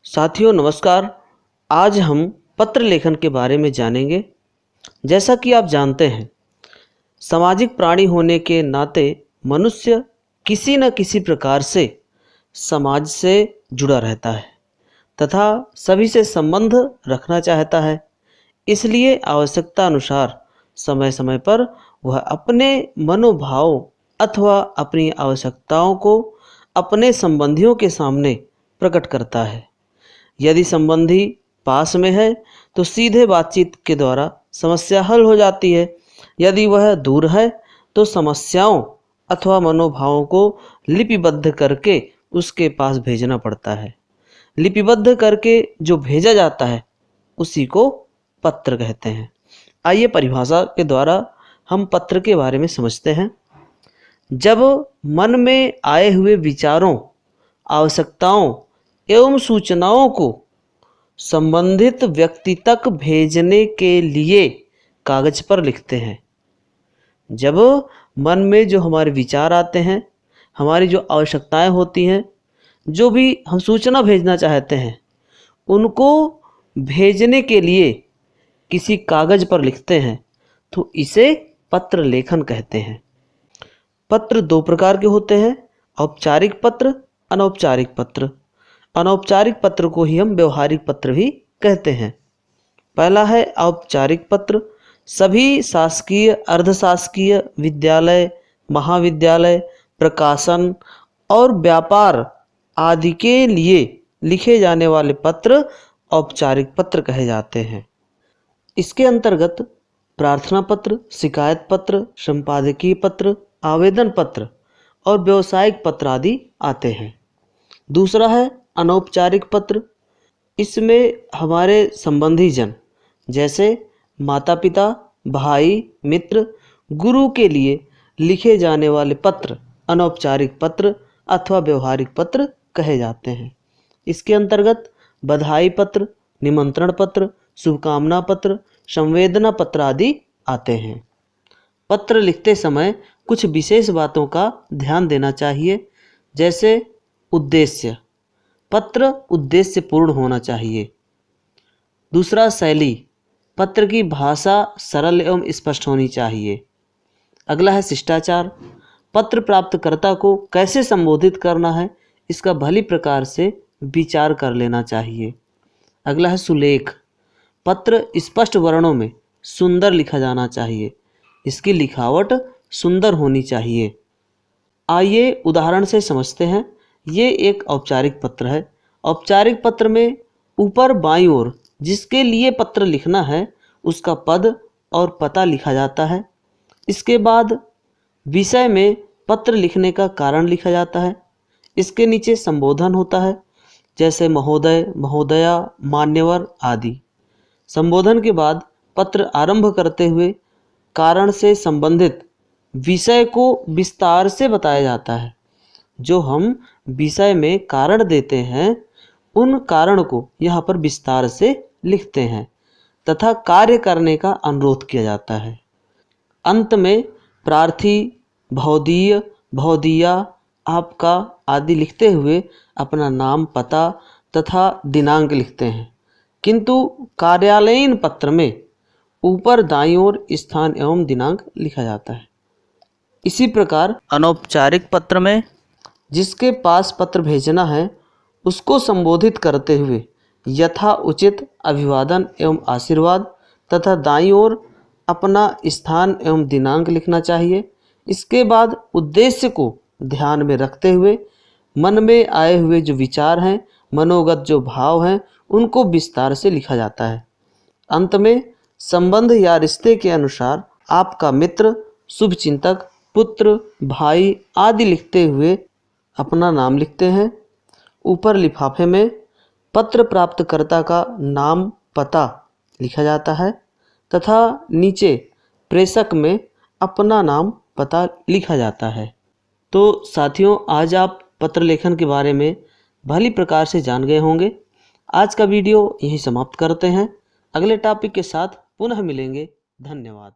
साथियों नमस्कार। आज हम पत्र लेखन के बारे में जानेंगे। जैसा कि आप जानते हैं, सामाजिक प्राणी होने के नाते मनुष्य किसी न किसी प्रकार से समाज से जुड़ा रहता है तथा सभी से संबंध रखना चाहता है। इसलिए आवश्यकता अनुसार समय समय पर वह अपने मनोभाव अथवा अपनी आवश्यकताओं को अपने संबंधियों के सामने प्रकट करता है। यदि संबंधी पास में है तो सीधे बातचीत के द्वारा समस्या हल हो जाती है। यदि वह दूर है तो समस्याओं अथवा मनोभावों को लिपिबद्ध करके उसके पास भेजना पड़ता है। लिपिबद्ध करके जो भेजा जाता है उसी को पत्र कहते हैं। आइए परिभाषा के द्वारा हम पत्र के बारे में समझते हैं। जब मन में आए हुए विचारों, आवश्यकताओं एवं सूचनाओं को संबंधित व्यक्ति तक भेजने के लिए कागज पर लिखते हैं। जब मन में जो हमारे विचार आते हैं, हमारी जो आवश्यकताएं होती हैं, जो भी हम सूचना भेजना चाहते हैं, उनको भेजने के लिए किसी कागज पर लिखते हैं तो इसे पत्र लेखन कहते हैं। पत्र दो प्रकार के होते हैं, औपचारिक पत्र, अनौपचारिक पत्र। अनौपचारिक पत्र को ही हम व्यवहारिक पत्र भी कहते हैं। पहला है औपचारिक पत्र। सभी शासकीय, अर्धशासकीय विद्यालय, महाविद्यालय, प्रकाशन और व्यापार आदि के लिए लिखे जाने वाले पत्र औपचारिक पत्र कहे जाते हैं। इसके अंतर्गत प्रार्थना पत्र, शिकायत पत्र, संपादकीय पत्र, आवेदन पत्र और व्यावसायिक पत्र आदि आते हैं। दूसरा है अनौपचारिक पत्र। इसमें हमारे संबंधी जन जैसे माता पिता, भाई, मित्र, गुरु के लिए लिखे जाने वाले पत्र अनौपचारिक पत्र अथवा व्यवहारिक पत्र कहे जाते हैं। इसके अंतर्गत बधाई पत्र, निमंत्रण पत्र, शुभकामना पत्र, संवेदना पत्र आदि आते हैं। पत्र लिखते समय कुछ विशेष बातों का ध्यान देना चाहिए, जैसे उद्देश्य। पत्र उद्देश्य पूर्ण होना चाहिए। दूसरा शैली, पत्र की भाषा सरल एवं स्पष्ट होनी चाहिए। अगला है शिष्टाचार। पत्र प्राप्तकर्ता को कैसे संबोधित करना है इसका भली प्रकार से विचार कर लेना चाहिए। अगला है सुलेख। पत्र स्पष्ट वर्णों में सुंदर लिखा जाना चाहिए। इसकी लिखावट सुंदर होनी चाहिए। आइए उदाहरण से समझते हैं। ये एक औपचारिक पत्र है। औपचारिक पत्र में ऊपर बाईं ओर जिसके लिए पत्र लिखना है उसका पद और पता लिखा जाता है। इसके बाद विषय में पत्र लिखने का कारण लिखा जाता है। इसके नीचे संबोधन होता है, जैसे महोदय, महोदया, मान्यवर आदि। संबोधन के बाद पत्र आरंभ करते हुए कारण से संबंधित विषय को विस्तार से बताया जाता है। जो हम विषय में कारण देते हैं उन कारण को यहाँ पर विस्तार से लिखते हैं तथा कार्य करने का अनुरोध किया जाता है। अंत में प्रार्थी, भवदीय, भवदीया, आपका आदि लिखते हुए अपना नाम, पता तथा दिनांक लिखते हैं। किंतु कार्यालयीन पत्र में ऊपर दाईं ओर स्थान एवं दिनांक लिखा जाता है। इसी प्रकार अनौपचारिक पत्र में जिसके पास पत्र भेजना है उसको संबोधित करते हुए यथा उचित अभिवादन एवं आशीर्वाद तथा दाईं ओर अपना स्थान एवं दिनांक लिखना चाहिए। इसके बाद उद्देश्य को ध्यान में रखते हुए मन में आए हुए जो विचार हैं, मनोगत जो भाव हैं, उनको विस्तार से लिखा जाता है। अंत में संबंध या रिश्ते के अनुसार आपका मित्र, शुभचिंतक, पुत्र, भाई आदि लिखते हुए अपना नाम लिखते हैं। ऊपर लिफाफे में पत्र प्राप्तकर्ता का नाम, पता लिखा जाता है तथा नीचे प्रेषक में अपना नाम, पता लिखा जाता है। तो साथियों, आज आप पत्र लेखन के बारे में भली प्रकार से जान गए होंगे। आज का वीडियो यहीं समाप्त करते हैं। अगले टॉपिक के साथ पुनः मिलेंगे। धन्यवाद।